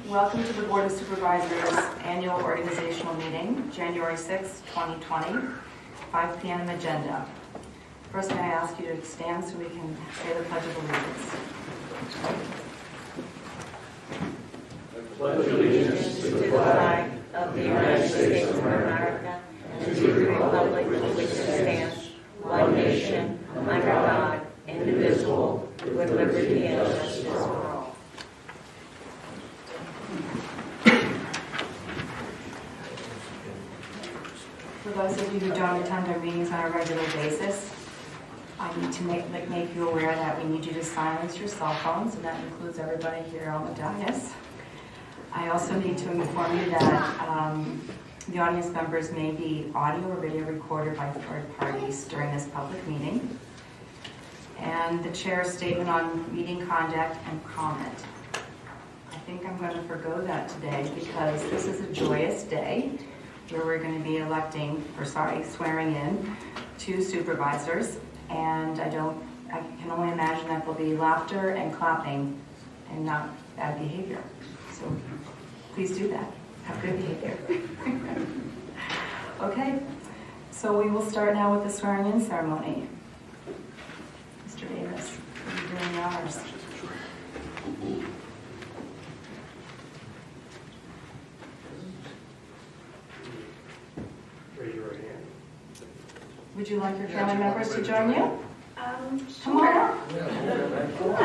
Welcome to the Board of Supervisors Annual Organizational Meeting, January 6, 2020, 5 p.m. agenda. First, may I ask you to stand so we can say the Pledge of Allegiance. I pledge allegiance to the flag of the United States of America and to the republic for which it stands, one nation, under God, indivisible, with liberty and justice for all. For those of you who don't attend our meetings on a regular basis, I need to make you aware that we need you to silence your cell phones, and that includes everybody here on the dais. I also need to inform you that the audience members may be audio or video recorded by third parties during this public meeting. And the chair's statement on meeting conduct and comment. I think I'm going to forgo that today because this is a joyous day where we're going to be swearing in 2 supervisors. And I can only imagine that there'll be laughter and clapping and not bad behavior. So please do that. Have good behavior. Okay, so we will start now with the swearing-in ceremony. Mr. Davis, you're doing yours. Raise your right hand. Would you like your family members to join you? Come Sure. on up.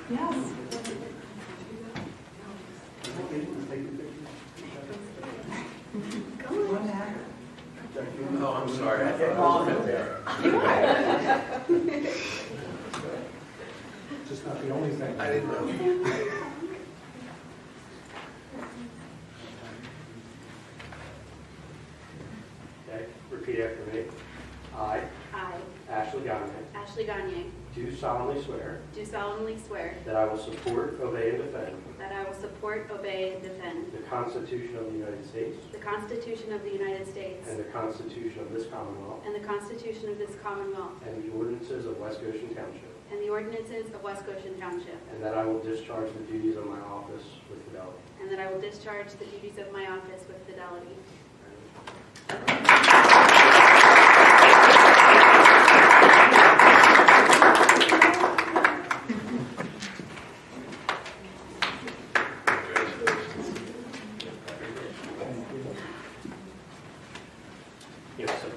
Yes. Oh, I'm sorry. I thought I was there. Just not the only thing. I didn't know. Okay, repeat after me. I, I, Ashley Gagne, Ashley Gagne, do solemnly swear do solemnly swear that I will support, obey, and defend that I will support, obey, and defend the Constitution of the United States the Constitution of the United States and the Constitution of this Commonwealth and the Constitution of this Commonwealth and the ordinances of West Goshen Township, and the ordinances of West Goshen Township, and that I will discharge the duties of my office with fidelity. and that I will discharge the duties of my office with fidelity. Yes, sir.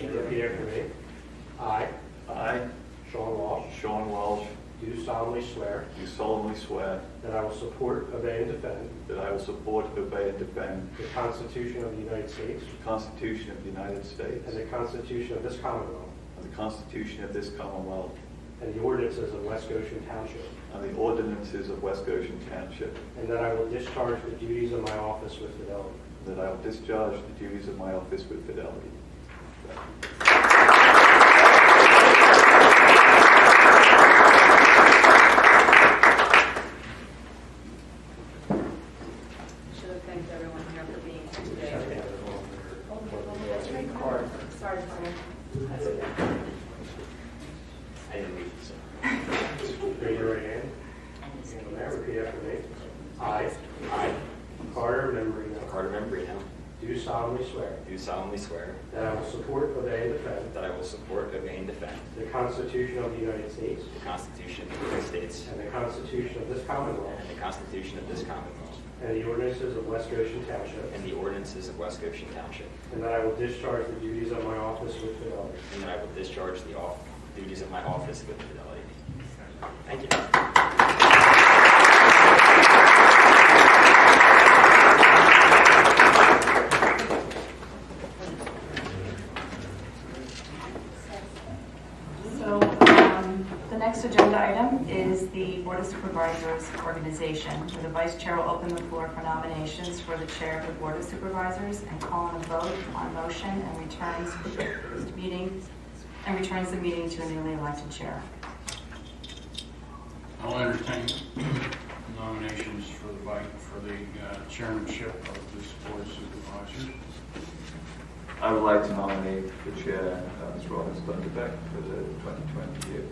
Repeat after me. I, Sean Walsh, do solemnly swear that I will support, obey, and defend that I will support, obey, and defend the Constitution of the United States the Constitution of the United States and the Constitution of this Commonwealth and the Constitution of this Commonwealth and the ordinances of West Goshen Township, and the ordinances of West Goshen Township, and that I will discharge the duties of my office with fidelity. and that I will discharge the duties of my office with fidelity. Should have thanked everyone here for being here today. Sorry, Tanya. That's okay. I didn't read this. Raise your right hand. And now repeat after me. I, Carter Membrino, do solemnly swear that I will support, obey, and defend the Constitution of the United States the Constitution of the United States and the Constitution of this Commonwealth and the Constitution of this Commonwealth and the ordinances of West Goshen Township, and the ordinances of West Goshen Township, and that I will discharge the duties of my office with fidelity. and that I will discharge the duties of my office with fidelity. Thank you. So the next agenda item is the Board of Supervisors organization, where the Vice Chair will open the floor for nominations for the Chair of the Board of Supervisors and call on a vote on motion and returns this meeting and returns the meeting to a newly elected chair. I'll entertain nominations for the chairmanship of this board of supervisors. I would like to nominate the chair, Ms. Rollins Thunderbeck, for the 2020 year.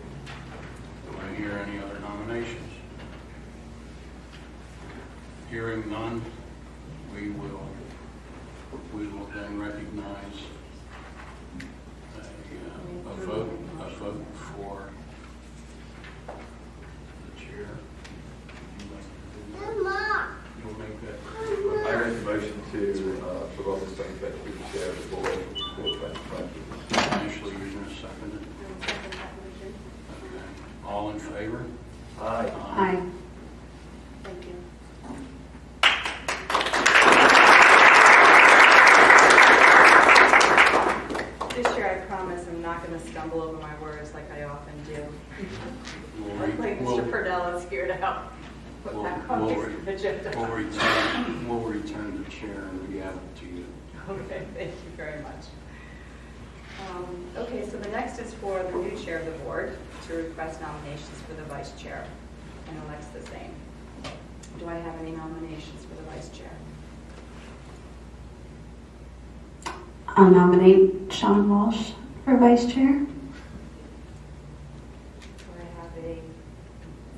Do I hear any other nominations? Hearing none, we will then recognize a vote for the chair. You'll make that. I make the motion for Rollins Thunderbeck to be the chair of the board for 2020. Initially, you're going to second it. I will second that motion. Okay. All in favor? Aye. Aye. Thank you. This year, I promise I'm not going to stumble over my words like I often do. Like Mr. Purdell is here to help put that on the agenda. We'll return the chair and the gavel to you. Okay, thank you very much. Okay, so the next is for the new chair of the board to request nominations for the vice chair and elects the same. Do I have any nominations for the vice chair? I'll nominate Sean Walsh for vice chair. Do I have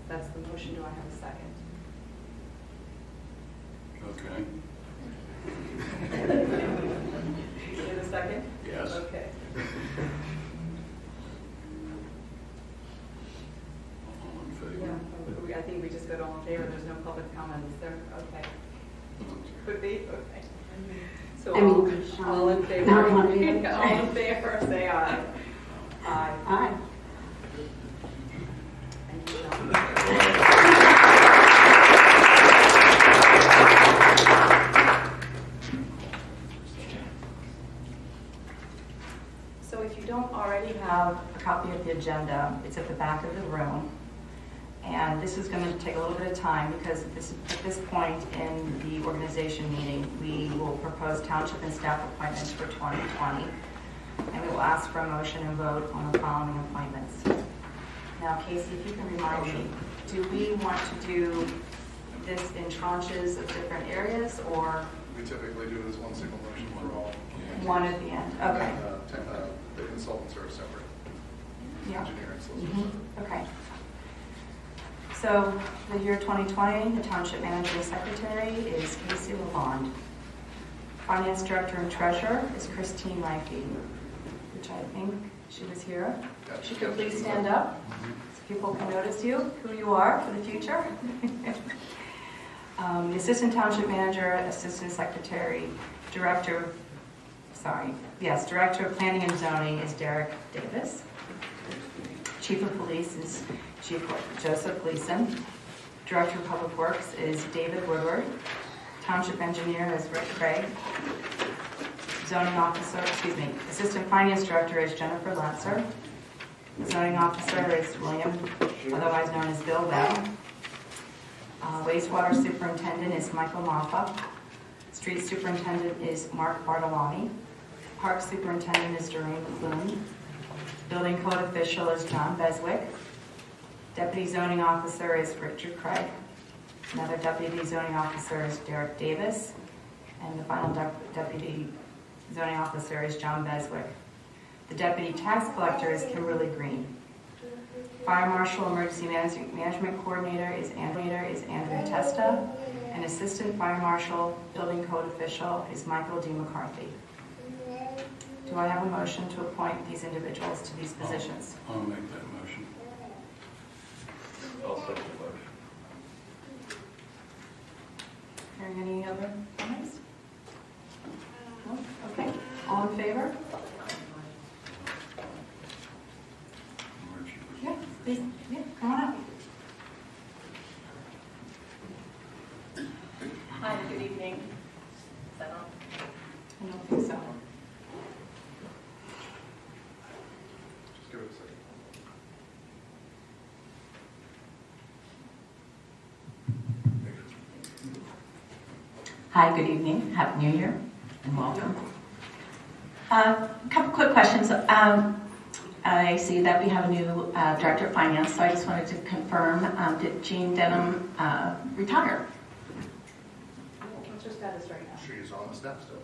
that's the motion, do I have a second? Okay. Is it a second? Yes. Okay. All in favor? Yeah, I think we just got all in favor, there's no public comment, is there? Okay. Could be, okay. So I mean, all in favor? Not one of you. All in favor, say aye. Aye. Aye. Thank you, Sean. So if you don't already have a copy of the agenda, it's at the back of the room. And this is going to take a little bit of time because at this point in the organization meeting, we will propose township and staff appointments for 2020. And we will ask for a motion and vote on the following appointments. Now, Casey, if you can remind me, do we want to do this in tranches of different areas or We typically do it as one single motion for all. one at the end? Okay. And the consultants are separate. Yeah. Engineering solicitors. Okay. So the year 2020, the township manager and secretary is Casey LaBond. Finance director and treasurer is Christine Reifke, which I think she was here. If she could please stand up so people can notice you, who you are for the future. The assistant township manager, assistant secretary, director of planning and zoning is Derek Davis. Chief of police is Chief Joseph Gleason. Director of public works is David Woodward. Township engineer is Rick Craig. Assistant finance director is Jennifer Latzer. Zoning officer is William, otherwise known as Bill Webb. Wastewater superintendent is Michael Maffa. Street superintendent is Mark Bartolami. Park superintendent is Doreen McClune. Building code official is John Beswick. Deputy zoning officer is Richard Craig. Another deputy zoning officer is Derek Davis. And the final deputy zoning officer is John Beswick. The deputy tax collector is Kimberly Green. Fire marshal emergency management coordinator is Andrea Testa. And assistant fire marshal building code official is Michael D. McCarthy. Do I have a motion to appoint these individuals to these positions? I'll make that motion. I'll second the motion. Hearing any other comments? No? Okay. All in favor? Yeah, please. Yeah, come on up. Hi, good evening. Is that on? I don't think so. Just give it a second. Hi, good evening. Happy New Year and welcome. A couple quick questions. I see that we have a new Director of Finance, so I just wanted to confirm, did Jean Denham retire? What's her status right now? She's on the staff still.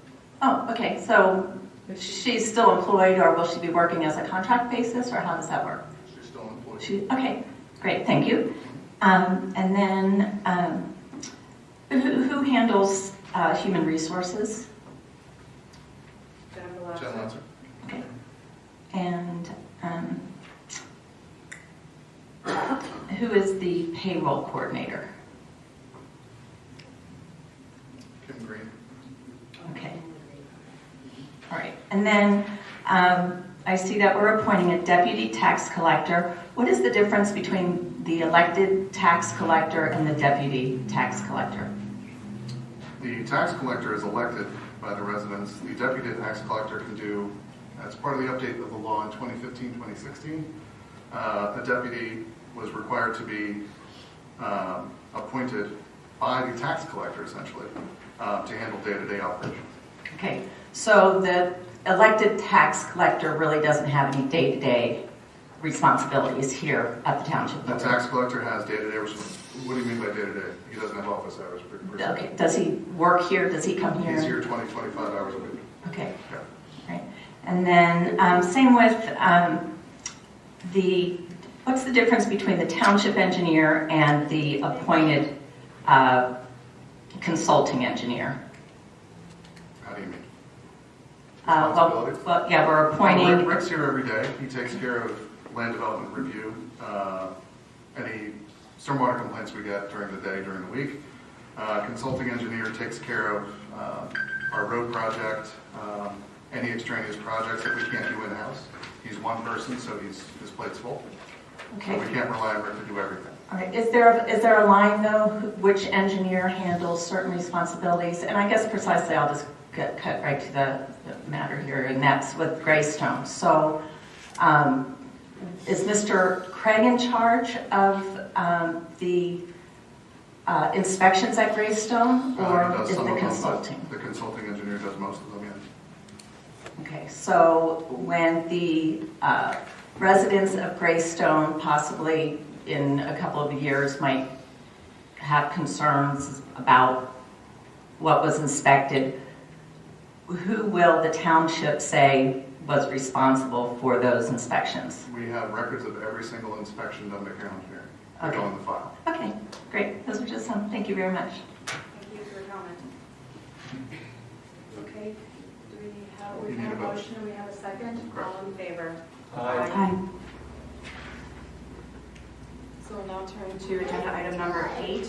Oh, okay, so she's still employed, or will she be working as a contract basis, or how does that work? She's still employed. Okay, great, thank you. And then, who handles human resources? Jennifer Jen Lasser. Lancer. Okay. And who is the payroll coordinator? Kim Green. Okay. All right. And then I see that we're appointing a deputy tax collector. What is the difference between the elected tax collector and the deputy tax collector? The tax collector is elected by the residents. The deputy tax collector can do, as part of the update of the law in 2015-2016, a deputy was required to be appointed by the tax collector, essentially, to handle day-to-day operations. Okay. So the elected tax collector really doesn't have any day-to-day responsibilities here at the township. The tax collector has day-to-day responsibilities. What do you mean by day-to-day? He doesn't have office hours. Okay. Does he work here? Does he come here? He's here 20, 25 hours a week. Okay. Yeah. Right. And then same with what's the difference between the township engineer and the appointed consulting engineer? How do you mean? Well, yeah, we're appointing. Rick's here every day. He takes care of land development review, any stormwater complaints we get during the day, during the week. Consulting engineer takes care of our road project, any extraneous projects that we can't do in-house. He's one person, so his plate's full. Okay. So we can't rely on Rick to do everything. All right. Is there a line though, which engineer handles certain responsibilities? And I guess precisely, I'll just cut right to the matter here, and that's with Greystone. So, is Mr. Craig in charge of the inspections at Greystone, or is the consulting? The consulting engineer does most of them, yes. Okay, so when the residents of Greystone possibly in a couple of years might have concerns about what was inspected, who will the township say was responsible for those inspections? We have records of every single inspection done by Carroll Engineering. They Okay. go in the file. Okay, great. Those are just some. Thank you very much. Thank you for your comment. Okay, do we You need have a a vote. motion, and we have a second? Correct. All in favor? Aye. So we'll now turn to agenda item number 8,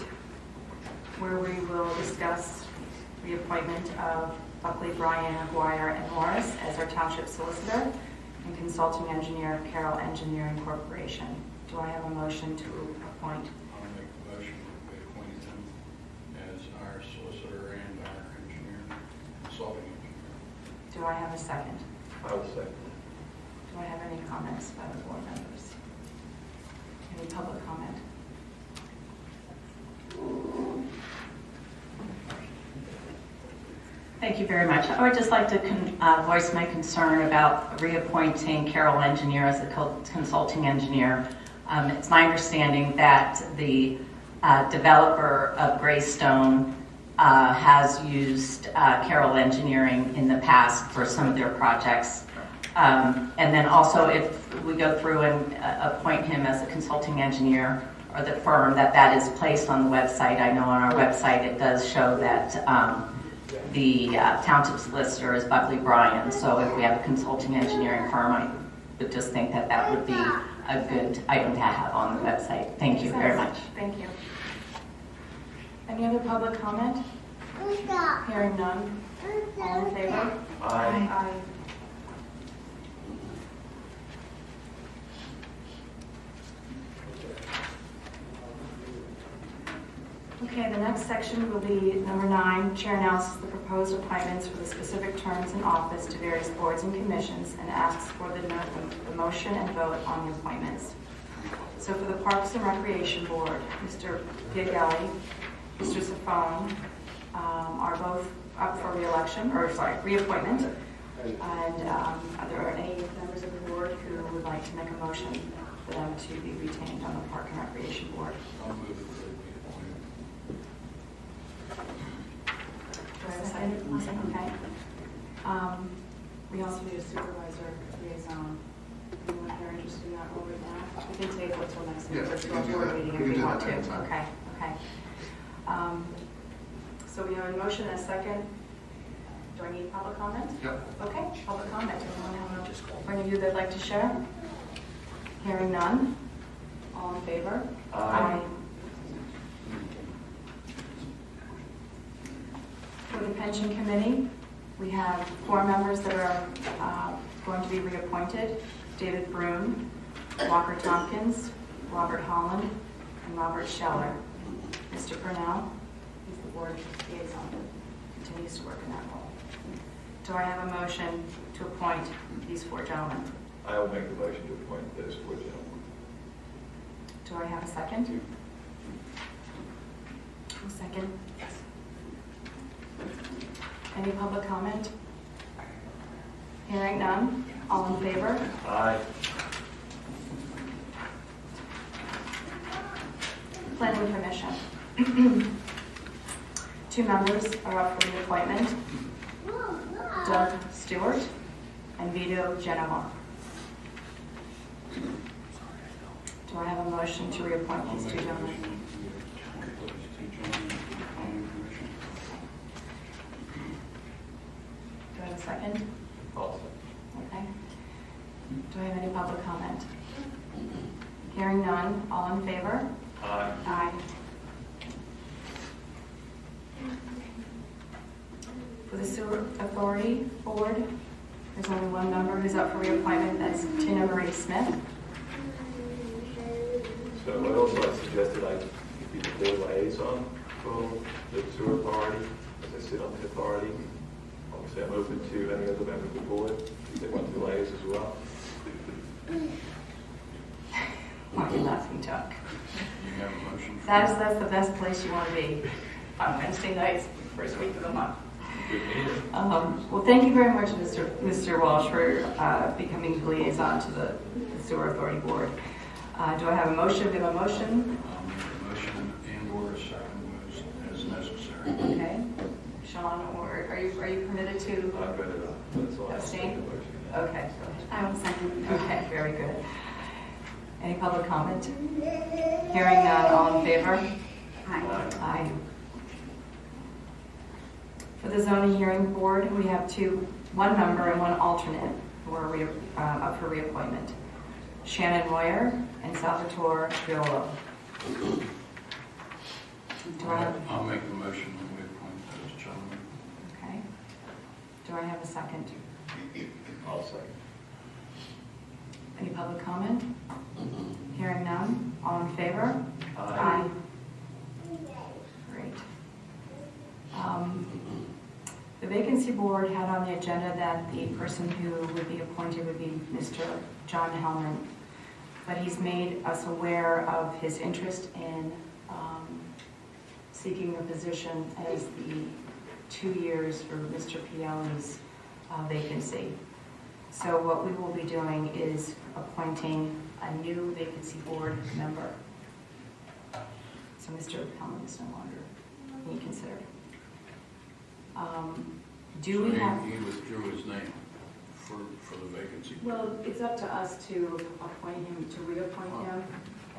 where we will discuss the appointment of Buckley, Bryan, Aguirre, and Morris as our township solicitor and consulting engineer of Carroll Engineering Corporation. Do I have a motion to appoint? I'll make the motion that we appoint them as our solicitor and our engineer, consulting engineer. Do I have a second? I will second. Do I have any comments by the board members? Any public comment? Thank you very much. I would just like to voice my concern about reappointing Carroll Engineer as a consulting engineer. It's my understanding that the developer of Greystone has used Carroll Engineering in the past for some of their projects. And then also if we go through and appoint him as a consulting engineer, or the firm, that is placed on the website. I know on our website it does show that the township solicitor is Buckley Bryan. So if we have a consulting engineering firm, I would just think that would be a good item to have on the website. Thank you very much. Thank you. Any other public comment? Hearing none. All in favor? Aye. Aye. Okay, the next section will be number 9. Chair announces the proposed appointments for the specific terms in office to various boards and commissions and asks for the motion and vote on the appointments. So for the Parks and Recreation Board, Mr. Piagelli, Mr. Safone are both up for reappointment. And are there any members of the board who would like like to make a motion for them to be retained on the Park and Recreation Board. I'll move that they be appointed. Do I have a second? Okay. We also need a supervisor liaison. Anyone here interested in that role right now? We can table it till next Yeah, week. Let's we go can do board that. meeting We if can we do want that to. anytime. Okay, okay. So we have a motion and a second. Do I need public comment? Yep. Okay, public comment. Anyone have a point of view they'd like to share? Hearing none. All in favor? Aye. For the pension committee, we have 4 members that are going to be reappointed. David Broom, Walker Tompkins, Robert Holland, and Robert Scheller. Mr. Purnell, he's the board liaison, continues to work in that role. Do I have a motion to appoint these 4 gentlemen? I will make the motion to appoint those 4 gentlemen. Do I have a second? A second. Yes. Any public comment? Hearing none. All in favor? Aye. Planning Commission. 2 members are up for reappointment. Doug Stewart and Vito Genoa. Do I have a motion to reappoint I'll these make 2 a gentlemen? motion that we appoint those 2 gentlemen to the planning commission. Do I have a second? Also. Okay. Do I have any public comment? Hearing none. All in favor? Aye. Aye. For the Sewer Authority Board, there's only 1 member who's up for reappointment. That's Tina Marie Smith. So I'd also like to suggest that I be the board liaison for the sewer authority, as I sit on the authority. Obviously, I'm open to any other member of the board if they want to liaise as well. Why are you laughing, Chuck? You have a motion for That's the best place you want to be on Wednesday nights, first week of the month. Good meeting. Well, thank you very much, Mr. Walsh, for becoming the liaison to the Sewer Authority Board. Do I have a motion? We have a motion. I'll make a motion and/or a second as necessary. Okay. Sean, or are you permitted to I'm good at that. That's all. abstain? I'll make the motion. Okay. I will second. Okay, very good. Any public comment? Hearing none, all in favor? Aye. Aye. For the zoning hearing board, we have 1 member and 1 alternate who are up for reappointment. Shannon Moyer and Salvatore Triolo. I'll make the motion that we appoint those gentlemen. Okay. Do I have a second? I'll second. Any public comment? Hearing none. All in favor? Aye. Great. The vacancy board had on the agenda that the person who would be appointed would be Mr. John Hellman, but he's made us aware of his interest in seeking a position as the 2 years for Mr. Pielli's vacancy. So what we will be doing is appointing a new vacancy board member. So Mr. Hellman is no longer being considered. Do we So have? he withdrew his name for the vacancy. Well, it's up to us to appoint him, to reappoint him,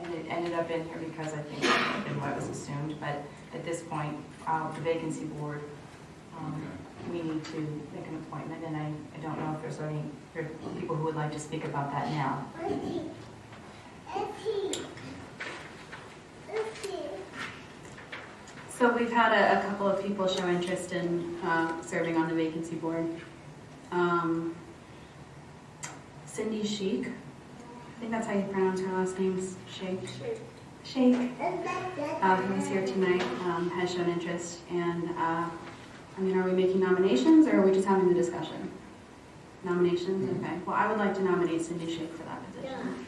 and it ended up in here because I think that what was assumed, but at this point, the vacancy board, we need to make an appointment, and I don't know if there's any people who would like to speak about that now. So we've had a couple of people show interest in serving on the vacancy board. Cindy Sheik, I think that's how you pronounce her last name, Sheik. Sheik, who is here tonight, has shown interest. And I mean, are we making nominations or are we just having the discussion? Nominations, okay. Well, I would like to nominate Cindy Sheik for that position.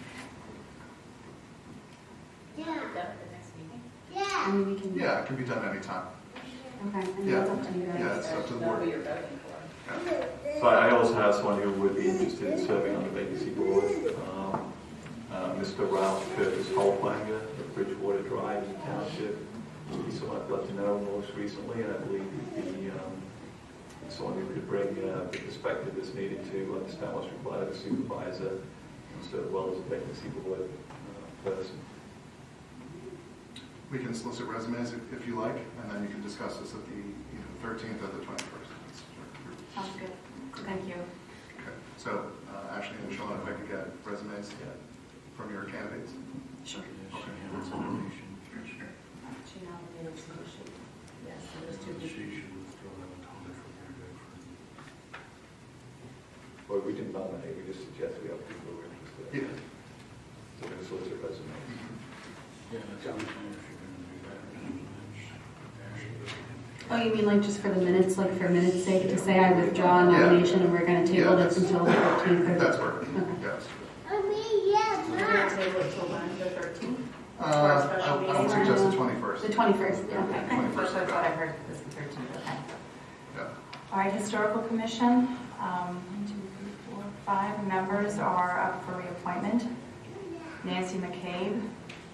I mean, we can. Yeah, it can be done anytime. Okay, and Yeah. that's up to you guys. Yeah, it's up to the board. So I also have someone who would be interested in serving on the vacancy board. Mr. Ralph Curtis Holplanger of Bridgewater Drive in the township. He's someone I've got to know most recently, and I believe he'd be someone who could bring the perspective that's needed to understand what's required of a supervisor, as well as a vacancy board person. We can solicit resumes if you like, and then you can discuss this at the 13th or the 21st. Sounds good. Thank you. Okay. So, Ashley and Sean, if I could get resumes from your candidates. Sure. She nominated Sushi. Yes, so there's two people. She should withdraw that comment from her day for Well, we didn't nominate, we just suggested we have people who are interested. Yeah. So we're going to solicit resumes. Yeah, that's what I'm saying, if you're going to do that. Oh, you mean like just for the minutes, like for minutes' sake, to say I withdraw a nomination and we're going to table this until the 13th? Or That's perfect. Okay. Yes. We're going to table it till when, the 13th? I would suggest the 21st. The 21st, yeah. Okay, 21st, first I thought I yeah. heard it was the 13th, okay. Yeah. All right, Historical Commission, 1, 2, 3, 4, 5 members are up for reappointment. Nancy McCabe,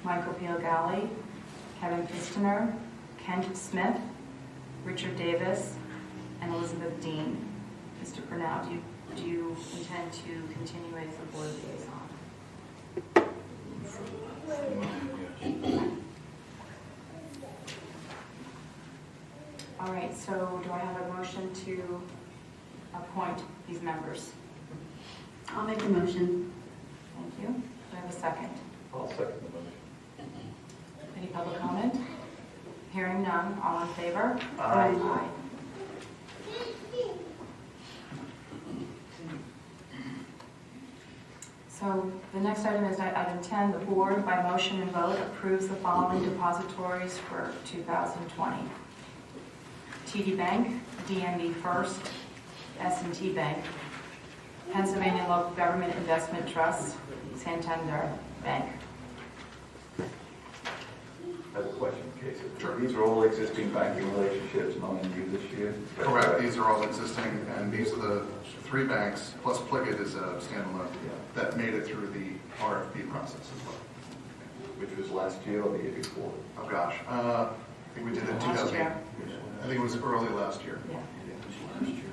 Michael Piogali, Kevin Pistiner, Kent Smith, Richard Davis, and Elizabeth Dean. Mr. Purnell, do you intend to continue as the board liaison? All right, so do I have a motion to appoint these members? I'll make the motion. Thank you. Do I have a second? I'll second the motion. Any public comment? Hearing none, all in favor? Aye. So the next item is item 10. The board, by motion and vote, approves the following depositories for 2020. TD Bank, DNB First, S&T Bank, Pennsylvania Local Government Investment Trust, Santander Bank. I have a question, Casey. Sure. These are all existing banking relationships, none new this year? Correct. These are all existing, and these are the 3 banks, plus Pliggett is a standalone, that made it through the RFP process as well. Which was last year or the year before? Oh, gosh. I think we did it in 2000. year. I think it was early last year. Yeah. last year.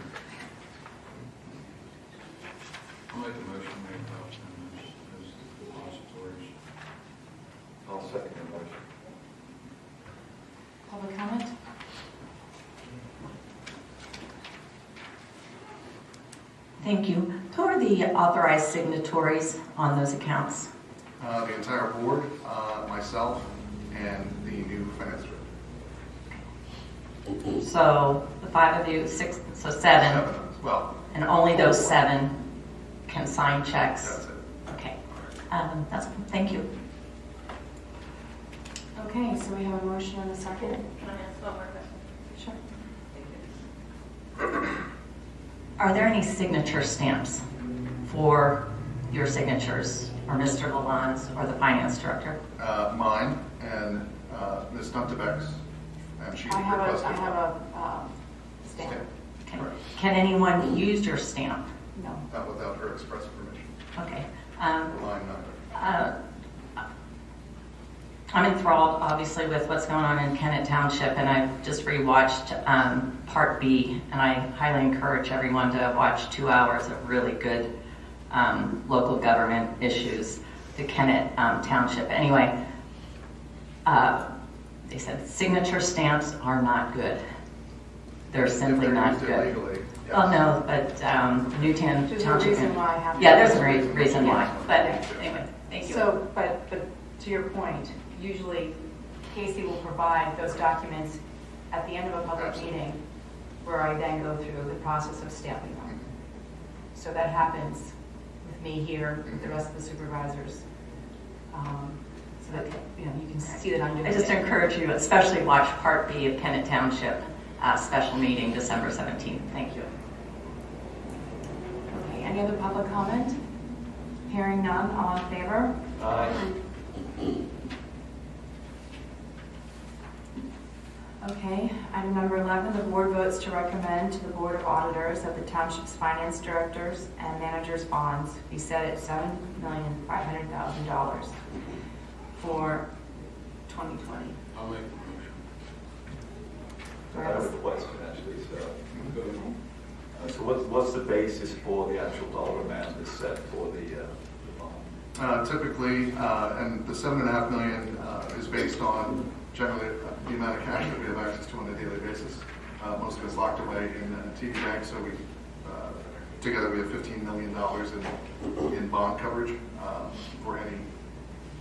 I'll make a motion to adopt them as depositories. I'll second the motion. Public comment? Thank you. Who are the authorized signatories on those accounts? The entire board, myself, and the new finance director. So the 5 of you, 6, so 7. 7. Well, And only those 7 can sign checks? that's it. Okay. Thank you. Okay, so we have a motion and a second. Can I ask one more question? Sure. Are there any signature stamps for your signatures, or Mr. Lalonde's, or the finance director? Mine and Ms. Duntebeck's, and she I have requested a stamp. stamp. Okay. Correct. Can anyone use your stamp? No. Not without her express permission. Okay. Mine, neither. I'm enthralled, obviously, with what's going on in Kennett Township, and I've just rewatched Part B, and I highly encourage everyone to watch 2 hours of really good local government issues, the Kennett Township. Anyway, they said signature stamps are not good. They're simply If they're not used good. illegally, yes. Oh, no, but Newtown There's a Township. reason why I have. Yeah, there's a reason why, Yeah. but anyway, thank you. So, but to your point, usually Casey will provide those documents at the end of a public Absolutely. meeting where I then go through the process of stamping them. So that happens with me here, with the rest of the supervisors. So that, you can see that I'm doing I just it. encourage you, especially watch Part B of Kennett Township, special meeting, December 17th. Thank you. Okay, any other public comment? Hearing none, all in favor? Aye. Okay, item number 11, the board votes to recommend to the Board of Auditors that the township's finance directors and managers' bonds be set at $7,500,000 for 2020. I'll make the motion. I have a question, actually. So what's the basis for the actual dollar amount that's set for the bond? Typically, and the $7.5 million is based on generally the amount of cash that we have access to on a daily basis. Most of it's locked away in TD Bank, so we together we have $15 million in bond coverage for any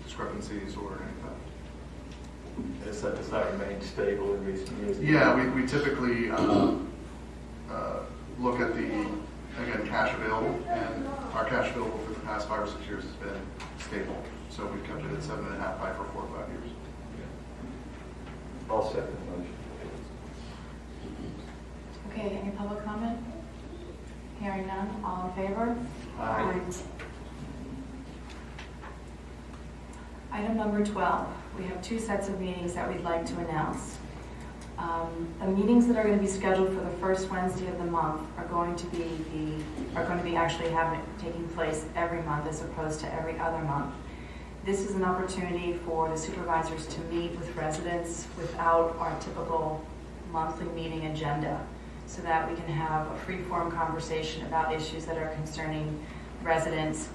discrepancies or any theft. Does that remain stable in recent years? Yeah, we typically look at the, again, cash available, and our cash available for the past 5 or 6 years has been stable. So we've kept it at 7.5 by for 4 or 5 years. I'll second the motion. Okay, any public comment? Hearing none, all in favor? Aye. Item number 12, we have 2 sets of meetings that we'd like to announce. The meetings that are going to be scheduled for the first Wednesday of the month are going to be actually taking place every month as opposed to every other month. This is an opportunity for the supervisors to meet with residents without our typical monthly meeting agenda, so that we can have a free-form conversation about issues that are concerning residents.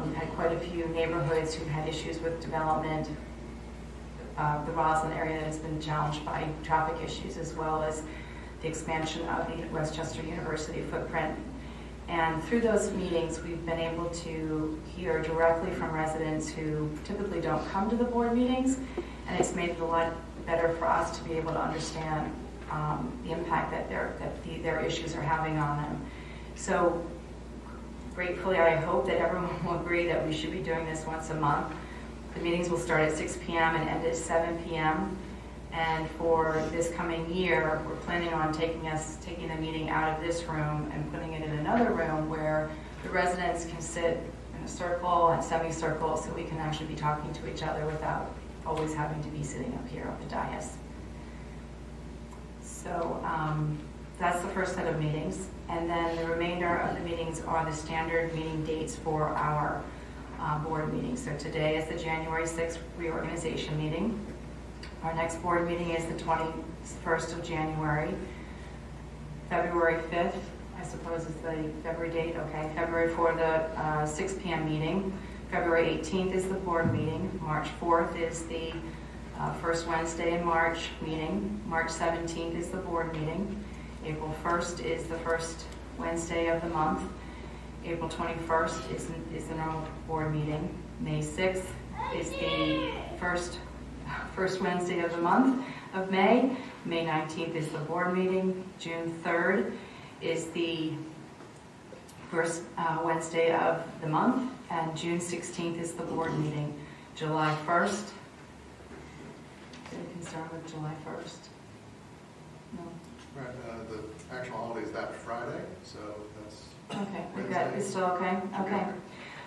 We've had quite a few neighborhoods who've had issues with development. The Roslyn area has been challenged by traffic issues, as well as the expansion of the Westchester University footprint. And through those meetings, we've been able to hear directly from residents who typically don't come to the board meetings, and it's made it a lot better for us to be able to understand the impact that their issues are having on them. So gratefully, I hope that everyone will agree that we should be doing this once a month. The meetings will start at 6 p.m. and end at 7 p.m. And for this coming year, we're planning on taking the meeting out of this room and putting it in another room where the residents can sit in a circle and semicircle, so we can actually be talking to each other without always having to be sitting up here on the dais. So that's the first set of meetings. And then the remainder of the meetings are the standard meeting dates for our board meetings. So today is the January 6th reorganization meeting. Our next board meeting is the 21st of January. February 5th, I suppose is the February date. Okay, February for the 6 p.m. meeting. February 18th is the board meeting. March 4th is the first Wednesday in March meeting. March 17th is the board meeting. April 1st is the first Wednesday of the month. April 21st is the normal board meeting. May 6th is the first Wednesday of the month of May. May 19th is the board meeting. June 3rd is the first Wednesday of the month. And June 16th is the board meeting. July 1st. Any concern with July 1st? No? Right, the actual holiday is that Friday, so that's... Okay, it's still okay? Okay.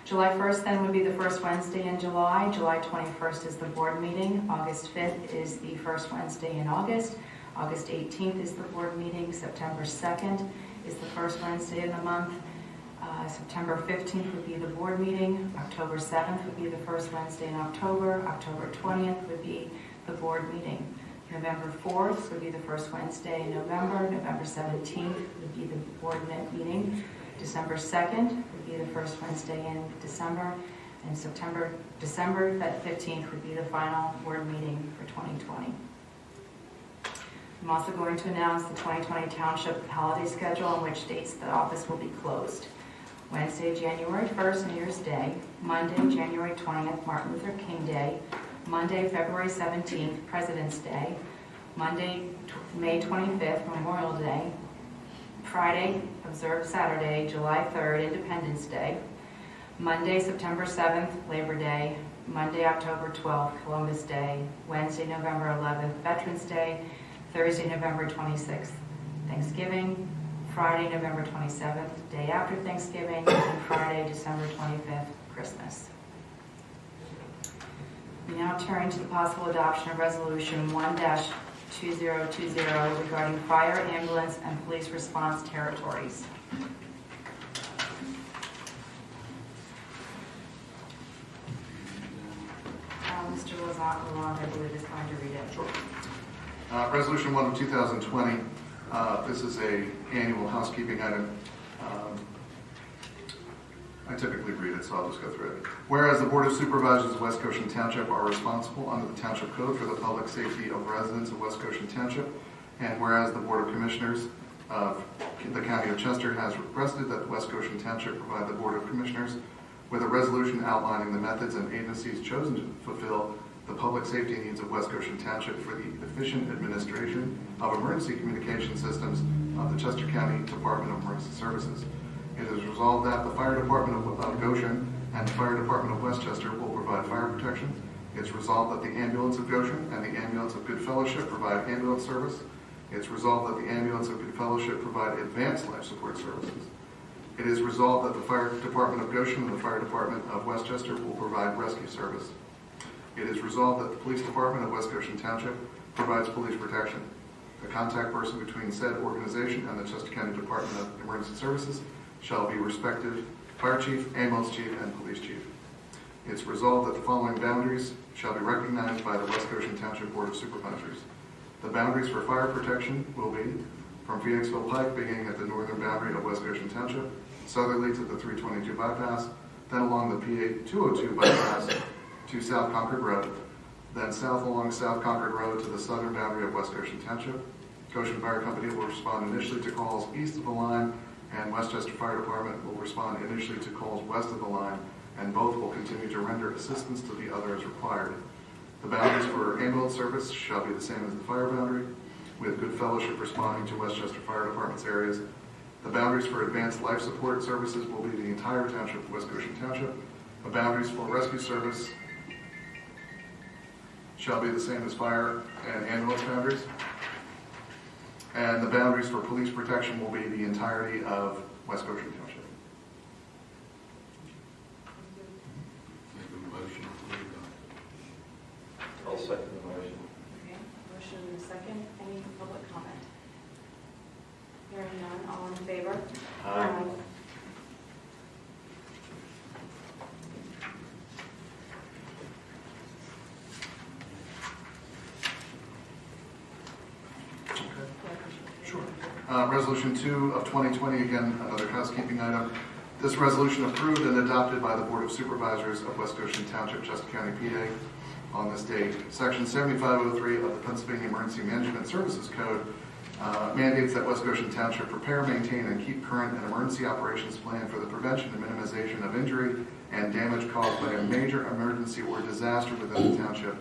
July 1st then would be the first Wednesday in July. July 21st is the board meeting. August 5th is the first Wednesday in August. August 18th is the board meeting. September 2nd is the first Wednesday of the month. September 15th would be the board meeting. October 7th would be the first Wednesday in October. October 20th would be the board meeting. November 4th would be the first Wednesday in November. November 17th would be the board meeting. December 2nd would be the first Wednesday in December. And December 15th would be the final board meeting for 2020. I'm also going to announce the 2020 Township holiday schedule on which dates the office will be closed. Wednesday, January 1st, New Year's Day. Monday, January 20th, Martin Luther King Day. Monday, February 17th, President's Day. Monday, May 25th, Memorial Day. Friday, observed Saturday, July 3rd, Independence Day. Monday, September 7th, Labor Day. Monday, October 12th, Columbus Day. Wednesday, November 11th, Veterans Day. Thursday, November 26th, Thanksgiving. Friday, November 27th, day after Thanksgiving. And Friday, December 25th, Christmas. We now turn to the possible adoption of Resolution 1-2 2020 regarding fire, ambulance, and police response territories. Mr. Lalonde, I believe, is going to read it. Sure. Resolution 1 of 2020. This is a annual housekeeping item. I typically read it, so I'll just go through it. Whereas the Board of Supervisors of West Goshen Township are responsible under the Township Code for the public safety of residents of West Goshen Township, and whereas the Board of Commissioners of the County of Chester has requested that West Goshen Township provide the Board of Commissioners with a resolution outlining the methods and agencies chosen to fulfill the public safety needs of West Goshen Township for the efficient administration of emergency communication systems of the Chester County Department of Emergency Services. It is resolved that the Fire Department of Goshen and the Fire Department of Westchester will provide fire protection. It's resolved that the Ambulance of Goshen and the Ambulance of Good Fellowship provide ambulance service. It's resolved that the Ambulance of Good Fellowship provide advanced life support services. It is resolved that the Fire Department of Goshen and the Fire Department of Westchester will provide rescue service. It is resolved that the Police Department of West Goshen Township provides police protection. The contact person between said organization and the Chester County Department of Emergency Services shall be respective Fire Chief, Ambulance Chief, and Police Chief. It's resolved that the following boundaries shall be recognized by the West Goshen Township Board of Supervisors. The boundaries for fire protection will be from Phoenixville Pike, beginning at the northern boundary of West Goshen Township, southerly to the 322 bypass, then along the PA 202 bypass to South Concord Road, then south along South Concord Road to the southern boundary of West Goshen Township. Goshen Fire Company will respond initially to calls east of the line, and Westchester Fire Department will respond initially to calls west of the line, and both will continue to render assistance to the other as required. The boundaries for ambulance service shall be the same as the fire boundary, with Good Fellowship responding to Westchester Fire Department's areas. The boundaries for advanced life support services will be the entire township of West Goshen Township. The boundaries for rescue service shall be the same as fire and ambulance boundaries. And the boundaries for police protection will be the entirety of West Goshen Township. Make a motion to adopt. I'll second the motion. Okay, motion and a second. Any public comment? Hearing none, all in favor? Aye. Sure. Resolution 2 of 2020, again, another housekeeping item. This resolution approved and adopted by the Board of Supervisors of West Goshen Township, Chester County, PA, on this date. Section 7503 of the Pennsylvania Emergency Management Services Code mandates that West Goshen Township prepare, maintain, and keep current an emergency operations plan for the prevention and minimization of injury and damage caused by a major emergency or disaster within the township.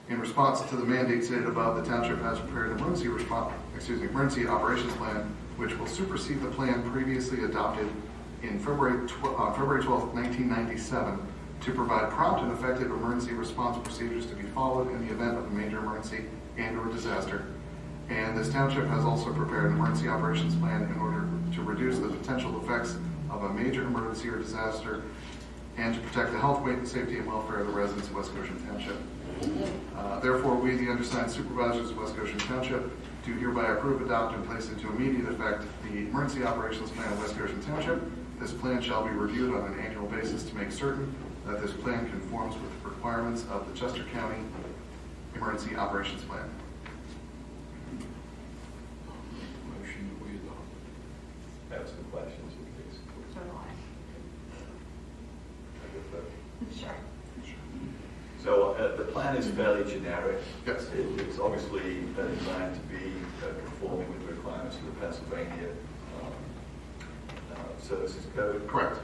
In response to the mandate stated above, the township has prepared an emergency operations plan, which will supersede the plan previously adopted in February 12, 1997, to provide prompt and effective emergency response procedures to be followed in the event of a major emergency and/or disaster. And this township has also prepared an emergency operations plan in order to reduce the potential effects of a major emergency or disaster and to protect the health, safety, and welfare of the residents of West Goshen Township. Therefore, we, the undersigned supervisors of West Goshen Township, do hereby approve, adopt, and place into immediate effect the Emergency Operations Plan of West Goshen Township. This plan shall be reviewed on an annual basis to make certain that this plan conforms with the requirements of the Chester County Emergency Operations Plan. Motion that we adopt. I have some questions, please. So do Sure. So the plan is fairly generic. Yes. It's obviously designed to be conforming with the requirements of the Pennsylvania Services Code. Correct.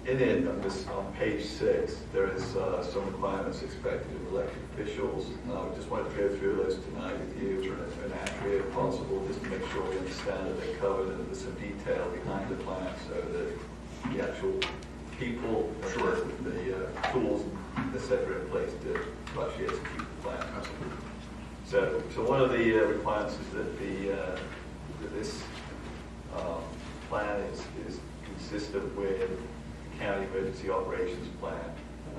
In it, on page 6, there is some requirements expected of elected officials. I just wanted to go through those tonight with you and accurate if possible, just to make sure we understand that they're covered and there's some detail behind the plan so that the actual people, the tools, etc. in place to actually execute the plan. Absolutely. So one of the requirements is that this plan is consistent with the county emergency operations plan.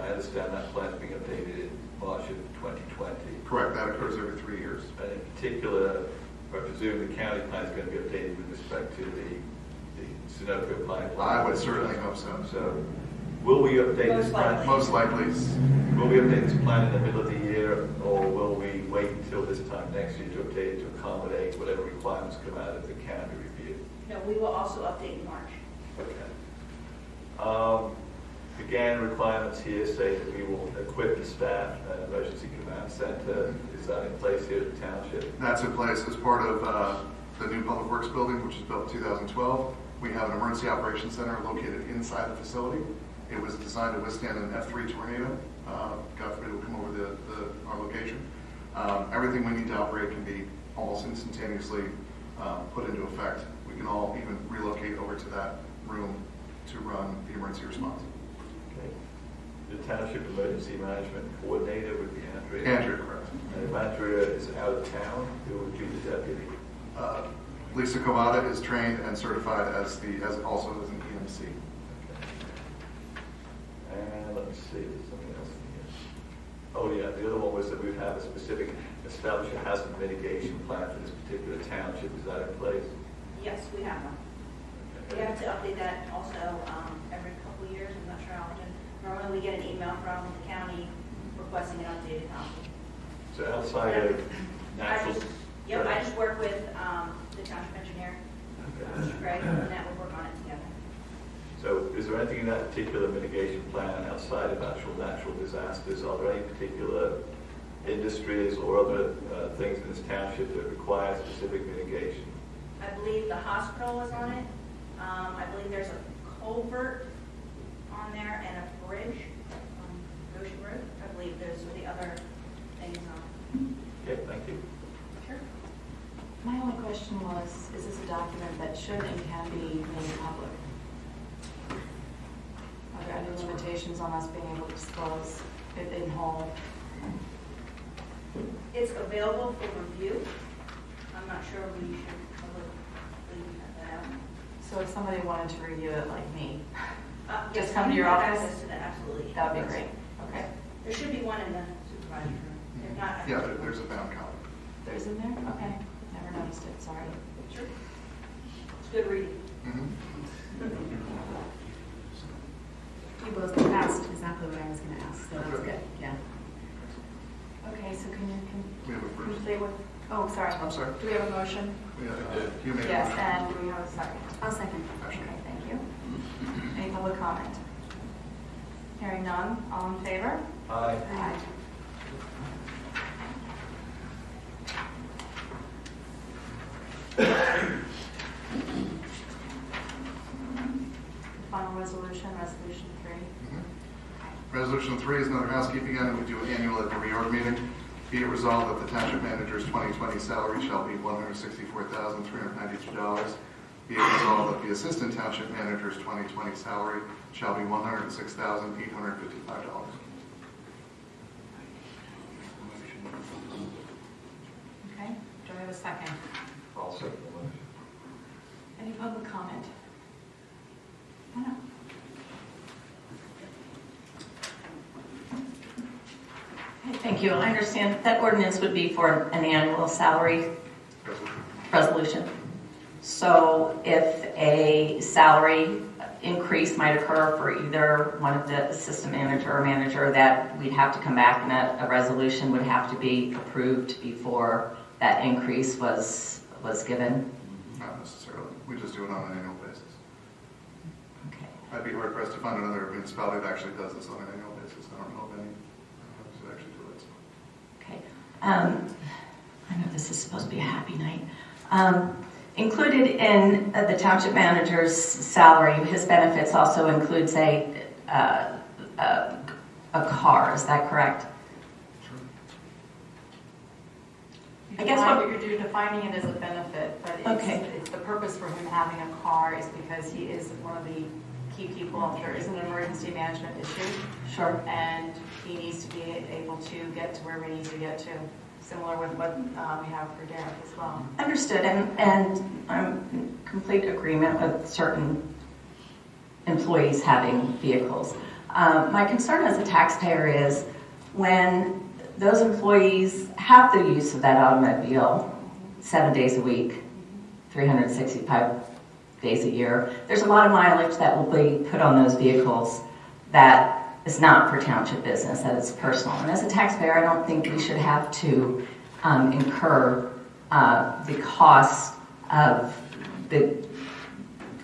I understand that plan's being updated in March of 2020. Correct, that occurs every 3 years. And in particular, I presume the county plan is going to be updated with respect to the Sunoco pipeline. I would certainly hope so. So, will we update this plan? Most likely. Will we update this plan in the middle of the year, or will we wait until this time next year to update it to accommodate whatever requirements come out of the county review? No, we will also update in March. Okay. Again, requirements here say that we will equip the staff an emergency command center. Is that in place here at the township? That's in place as part of the new Public Works building, which was built in 2012. We have an emergency operations center located inside the facility. It was designed to withstand an F3 tornado. God forbid it would come over our location. Everything we need to operate can be almost instantaneously put into effect. We can all even relocate over to that room to run the emergency response. Okay. The township emergency management coordinator would be Andrea. Andrea, correct. And if Andrea is out of town, who would be the deputy? Lisa Cavada is trained and certified as also as an EMC. Okay. And let me see, there's something else in here. Oh yeah, the other one was that we would have a specific established hazard mitigation plan for this particular township. Is that in place? Yes, we have one. We have to update that also every couple of years. I'm not sure how often. Normally we get an email from the county requesting an updated copy. So outside of natural... I just work with the township engineer, Mr. Craig, and that will work on it together. So is there anything in that particular mitigation plan outside of actual natural disasters? Are there any particular industries or other things in this township that require specific mitigation? I believe the hospital was on it. I believe there's a culvert on there and a bridge on Goshen Road. I believe those are the other things on it. Okay, thank you. Sure. My only question was, is this a document that should and can be made public? Are there any limitations on us being able to disclose it in whole? It's available for review. I'm not sure we should publicly have that out. So if somebody wanted to review it like me, Yes, just come to your you have office? access to that, absolutely. That would be great. Okay. There should be one in the supervisor's room. If not, I Yeah, think- there's a bound copy. There's in there? Okay. Never noticed it, sorry. Sure. It's good reading. You both asked exactly what I was going to ask, so that's good. Yeah. Okay, so can We have a first. complete with, oh, sorry. I'm sorry. Do we have a motion? You made a Yes, motion. and do we have a second? I'll second. Okay, thank you. Any public comment? Hearing none, all in favor? Aye. Aye. Final resolution, resolution 3. Resolution 3 is another housekeeping item we do annual at the reorg meeting. Be it resolved that the township manager's 2020 salary shall be $164,392. Be it resolved that the assistant township manager's 2020 salary shall be $106,855. Okay, do I have a second? I'll second the motion. Any public comment? No. Okay, thank you. I understand that ordinance would be for an annual salary resolution. So if a salary increase might occur for either one of the assistant manager or manager, that we'd have to come back and a resolution would have to be approved before that increase was given. Not necessarily. We just do it on an annual basis. Okay. I'd be hard pressed to find another municipality that actually does this on an annual basis. I don't know of any that actually do it. Okay. I know this is supposed to be a happy night. Included in the township manager's salary, his benefits also includes a car. Is that correct? I guess what you're defining it as a benefit, but it's the purpose for him having a car is because he is one of the key people. If there is an emergency management issue, Sure. and he needs to be able to get to where he needs to get to, similar with what we have for Derek as well. Understood, and I'm in complete agreement with certain employees having vehicles. My concern as a taxpayer is when those employees have the use of that automobile 7 days a week, 365 days a year, there's a lot of mileage that will be put on those vehicles that is not for township business, that it's personal. And as a taxpayer, I don't think we should have to incur the cost of the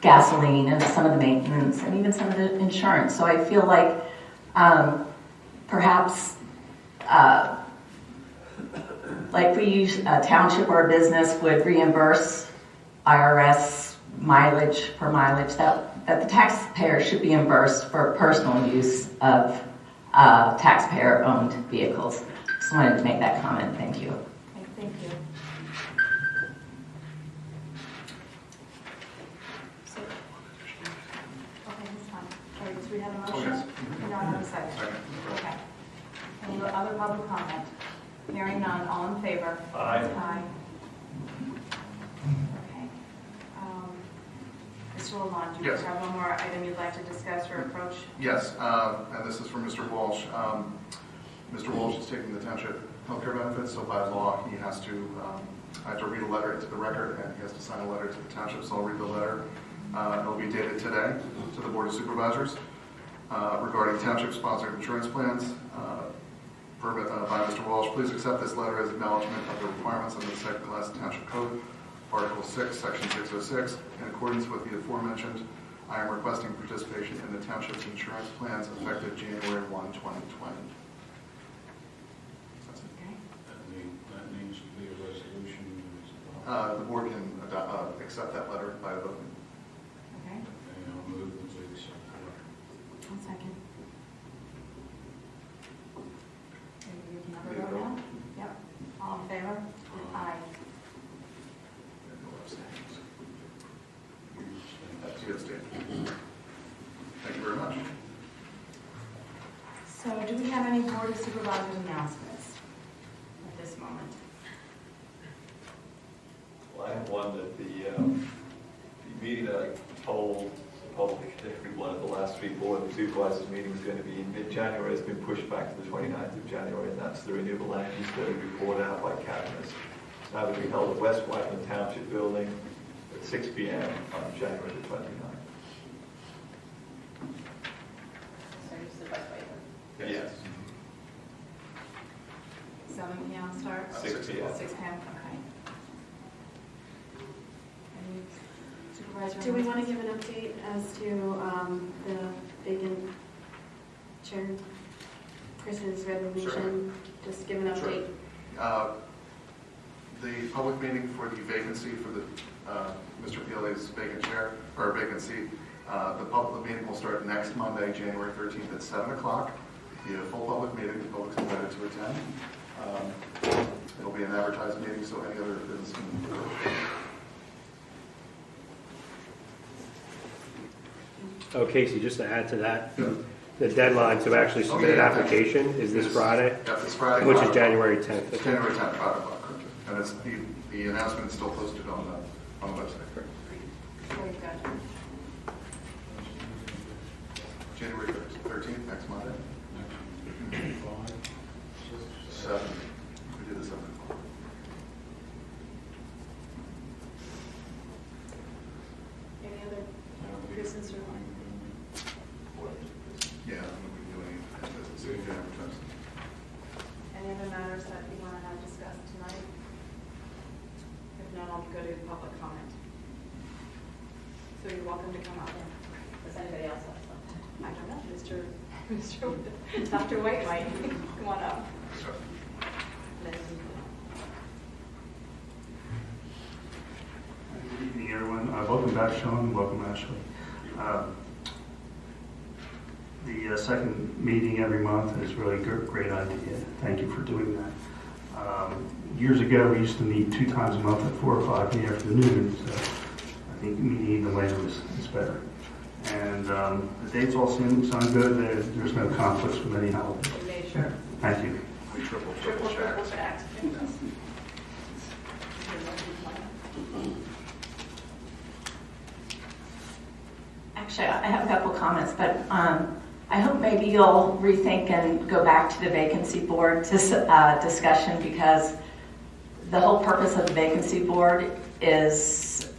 gasoline and some of the maintenance and even some of the insurance. So I feel like perhaps like we use a township or a business would reimburse IRS mileage for mileage, that the taxpayer should be reimbursed for personal use of taxpayer-owned vehicles. Just wanted to make that comment. Thank you. Thank you. So, okay, that's fine. Okay, so we have a motion? yes. We don't have a second. Okay. Any other public comment? Hearing none, all in favor? Aye. Aye. Okay. Mr. Lalonde, do you Yes. have one more item you'd like to discuss or approach? Yes, and this is from Mr. Walsh. Mr. Walsh is taking the township healthcare benefits, so by law, he has to, I have to read a letter into the record, and he has to sign a letter to the township, so I'll read the letter. It'll be dated today to the Board of Supervisors regarding township-sponsored insurance plans. By Mr. Walsh, please accept this letter as acknowledgement of the requirements under the second-class Township Code, Article 6, Section 606. In accordance with the aforementioned, I am requesting participation in the township's insurance plans effective January 1, 2020. That's it. Okay. That needs to be a resolution. The board can accept that letter by vote. Okay. I'll move that we accept that. One second. We can have a vote now? Yep. All in favor? Aye. And no abstentions. That's good, Steve. Thank you very much. So do we have any Board of Supervisors announcements at this moment? Well, I have one that the meeting that I told the public, everyone at the last week Board of Supervisors meeting was going to be in mid-January. It's been pushed back to the 29th of January, and that's the renewable energy study report out by cabinets. It's now going to be held at West Whiteland Township Building at 6 p.m. on January the 29th. Yes. 7 p.m. start? 6 p.m. 6 p.m., okay. Any supervisor? Do we want to announcements? give an update as to the vacant chair, Chris's resignation? Just give an update. Sure. The public meeting for the vacancy for the Mr. Piele's vacant chair, or vacant seat, the public meeting will start next Monday, January 13th at 7 o'clock. Be a full public meeting, the public's invited to attend. It'll be an advertised meeting, so any other business can. Oh, Casey, just to add to that, the deadline to actually submit an application is this Friday, Yeah, this Friday. which is 5 o'clock. January 10th. It's January 10th, 5 o'clock, correct. And it's, the announcement is still posted on the website. Very good. January 13th, next Monday. 7. We did the 7 o'clock. Any other business or? Yeah, we can do any business, we can advertise. Any other matters that you want to have discussed tonight? If not, I'll go to public comment. So you're welcome to come up. Does anybody else have something? I don't know, Dr. White might. Come on up. Sure. Good evening, everyone. Welcome back, Sean. Welcome, Ashley. The second meeting every month is really a great idea. Thank you for doing that. Years ago, we used to meet 2 times a month at 4 or 5 in the afternoon, so I think meeting even later is better. And the dates all sound good. There's no conflicts with any holidays. We made sure. Thank you. We triple Triple checked. checked. Actually, I have a couple comments, but I hope maybe you'll rethink and go back to the vacancy board discussion, because the whole purpose of the vacancy board is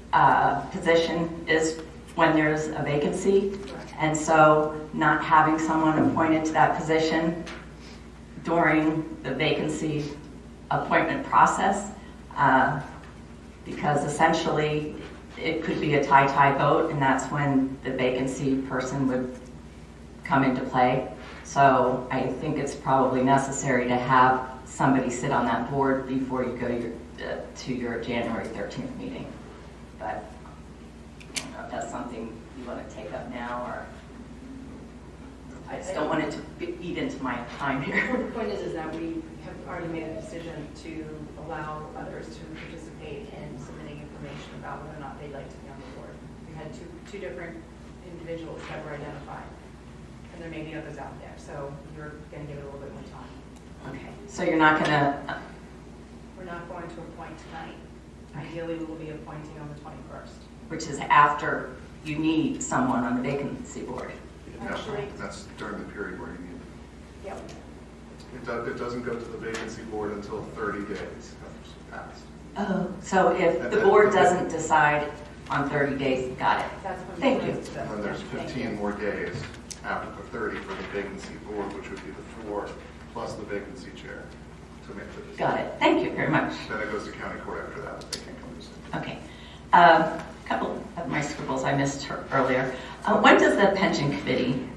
position is when there's a vacancy. And so not having someone appointed to that position during the vacancy appointment process, because essentially it could be a tie vote, and that's when the vacancy person would come into play. So I think it's probably necessary to have somebody sit on that board before you go to your January 13th meeting. But I don't know if that's something you want to take up now, or I just don't want it to eat into my time here. Well, the point is that we have already made a decision to allow others to participate in submitting information about whether or not they'd like to be on the board. We had two different individuals that were identified, and there may be others out there, so you're going to give it a little bit more time. Okay, so you're not going to... We're not going to appoint tonight. Ideally, we will be appointing on the 21st. Which is after you need someone on the vacancy board. Actually, That's during the period where you need it. yep. It doesn't go to the vacancy board until 30 days have passed. Oh, so if the board doesn't decide on 30 days, got it. That's when Thank it you. goes to the- And then there's yeah, thank 15 you. more days after the 30 for the vacancy board, which would be the 4 plus the vacancy chair to make the decision. Got it. Thank you very much. Then it goes to county court after that, if they can't come to the city. Okay. A couple of my scribbles I missed earlier. When does the pension committee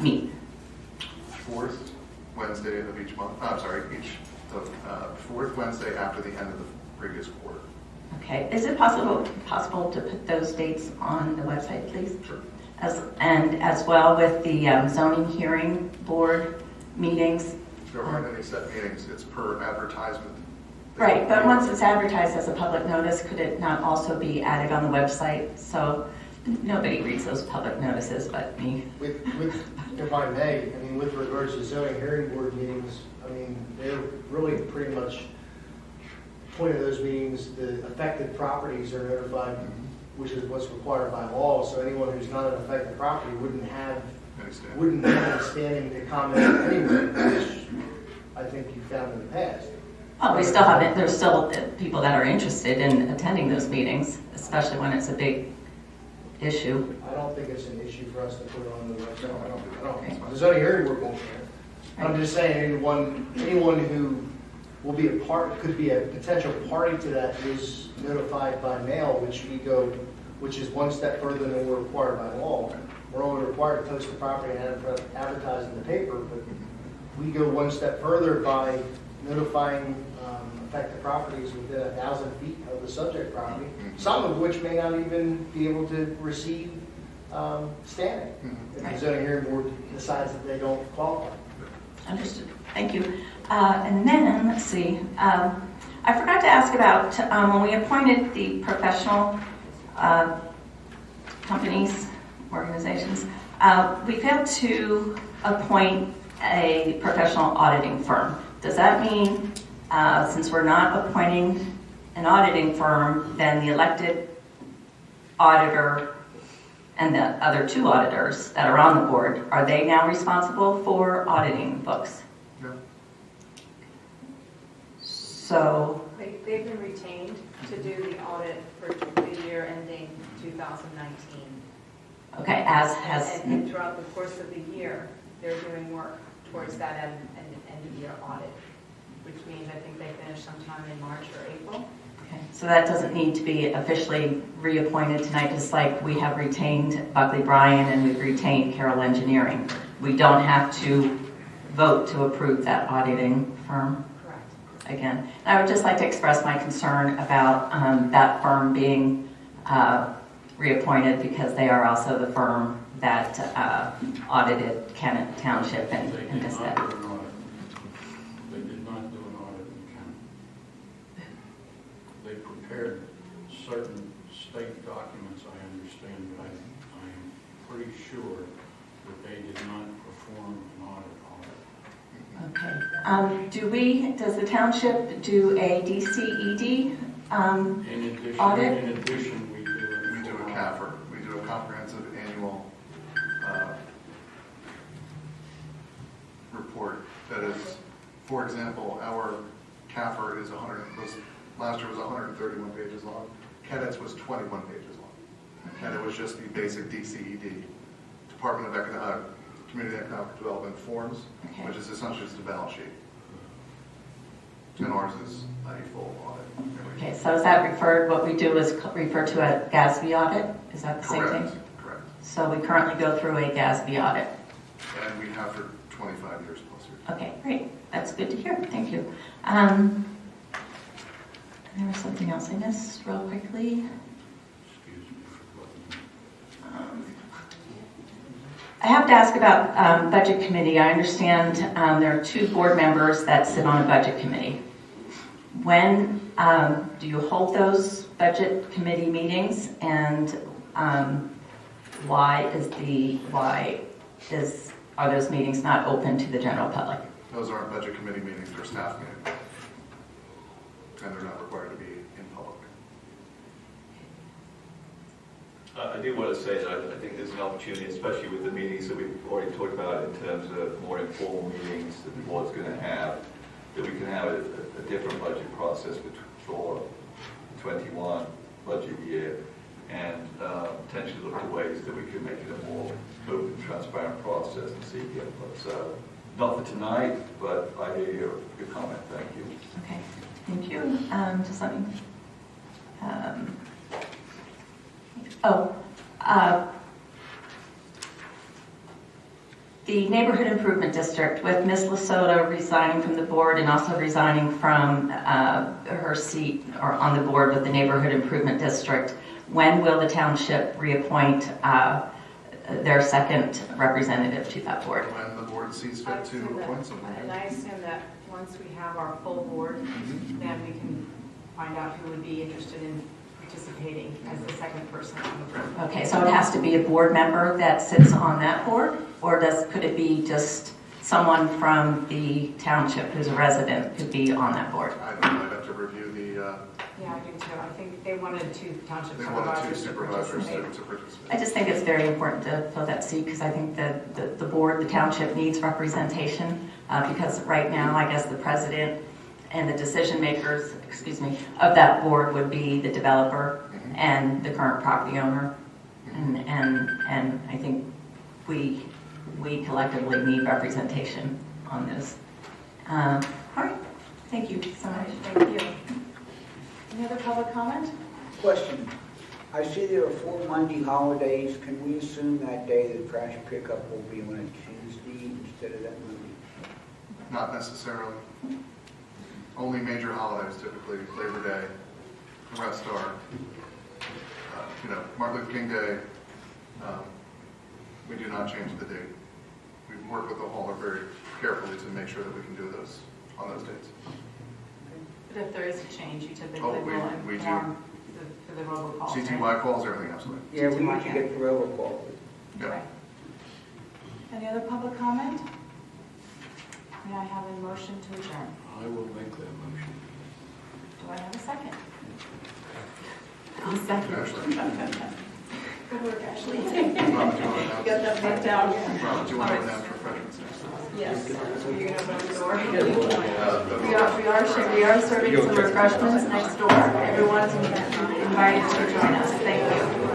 meet? Fourth Wednesday of each month, fourth Wednesday after the end of the previous quarter. Okay. Is it possible to put those dates on the website, please? Sure. As well with the zoning hearing board meetings? There aren't any set meetings, it's per advertisement. Right, but once it's advertised as a public notice, could it not also be added on the website? So nobody reads those public notices but me. If I may, I mean, with regards to zoning hearing board meetings, I mean, they're really pretty much, the point of those meetings, the affected properties are notified, which is what's required by law, so anyone who's not an affected property wouldn't have any standing to comment anyway, which I think you found in the past. Oh, we still have it. There's still people that are interested in attending those meetings, especially when it's a big issue. I don't think it's an issue for us to put it on the website. I don't. The zoning hearing board won't care. I'm just saying, anyone who will be could be a potential party to that is notified by mail, which is one step further than we're required by law. We're only required to post the property and advertise in the paper, but we go one step further by notifying affected properties within 1,000 feet of the subject property, some of which may not even be able to receive standing if the zoning hearing board decides that they don't qualify. Understood. Thank you. And then, let's see, I forgot to ask about when we appointed the professional companies, organizations, we failed to appoint a professional auditing firm. Does that mean, since we're not appointing an auditing firm, then the elected auditor and the other 2 auditors that are on the board, are they now responsible for auditing books? No. So they've been retained to do the audit for the year ending 2019. Okay, as has... And throughout the course of the year, they're doing work towards that end of year audit, which means I think they finish sometime in March or April. Okay, so that doesn't need to be officially reappointed tonight, just like we have retained Buckley Bryan and we've retained Carroll Engineering. We don't have to vote to approve that auditing firm. Correct. Again, I would just like to express my concern about that firm being reappointed, because they are also the firm that audited Kennett Township and Nestead. They did not do an audit in Kennett. They prepared certain state documents, I understand, but I am pretty sure that they did not perform an audit on it. Okay. Does the township do a DCED audit? In addition, we do a CAFR. We do a comprehensive annual That is, for example, our CAFR is last year was 131 pages long. CADETS was 21 pages long. And it was just the basic DCED, Department of Community Economic Development forms, which is essentially just a balance sheet. And ours is a full audit. Okay, so is that what we do is refer to a GASB audit? Is that the same thing? Correct. So we currently go through a GASB audit. And we have for 25 years plus years. Okay, great. That's good to hear. Thank you. There was something else I missed real quickly. I have to ask about Budget Committee. I understand there are 2 board members that sit on a Budget Committee. When do you hold those Budget Committee meetings, and are those meetings not open to the general public? Those aren't Budget Committee meetings, they're staff meetings. And they're not required to be in public. I do want to say that I think there's an opportunity, especially with the meetings that we've already talked about in terms of more informal meetings that the board's going to have, that we can have a different budget process for the 21 budget year, and potentially look at ways that we can make it a more open, transparent process and seek input. So, not for tonight, but I hear your comment. Thank you. Okay, thank you. Just let me. The Neighborhood Improvement District, with Ms. Lasota resigning from the board and also resigning from her seat or on the board with the Neighborhood Improvement District, when will the township reappoint their second representative to that board? When the board sees fit to appoint someone. And I assume that once we have our full board, then we can find out who would be interested in participating as the second person on the board. Okay, so it has to be a board member that sits on that board, or could it be just someone from the township who's a resident could be on that board? I don't know, I'd have to review the... Yeah, I do too. I think they wanted 2 township They wanted 2 supervisors supervisors to participate. I just think it's very important to fill that seat because I think that the board, the township needs representation because right now, I guess the president and the decision makers, of that board would be the developer and the current property owner. And I think we collectively need representation on this. All right, thank you so much. Thank you. Any other public comment? Question. I see there are 4 Monday holidays. Can we assume that day the trash pickup will be on a Tuesday instead of that Monday? Not necessarily. Only major holidays, typically Labor Day. The rest are, Martin Luther King Day. We do not change the date. We work with the hauler very carefully to make sure that we can do those on those dates. But if there is a change, you typically Oh, will we do. inform for the robocall. CTY calls, everything, absolutely. Yeah, we usually get the robocall. Yep. Right. Any other public comment? May I have a motion to adjourn? I will make that motion. Do I have a second? I'll second. Ashley. Good work, Ashley. Robin, do you want to announce? Got that marked down. Robin, do you want to announce refreshments next time? Yes. So you're going to open the door? We are serving some refreshments next door. Everyone's invited to join us. Thank you.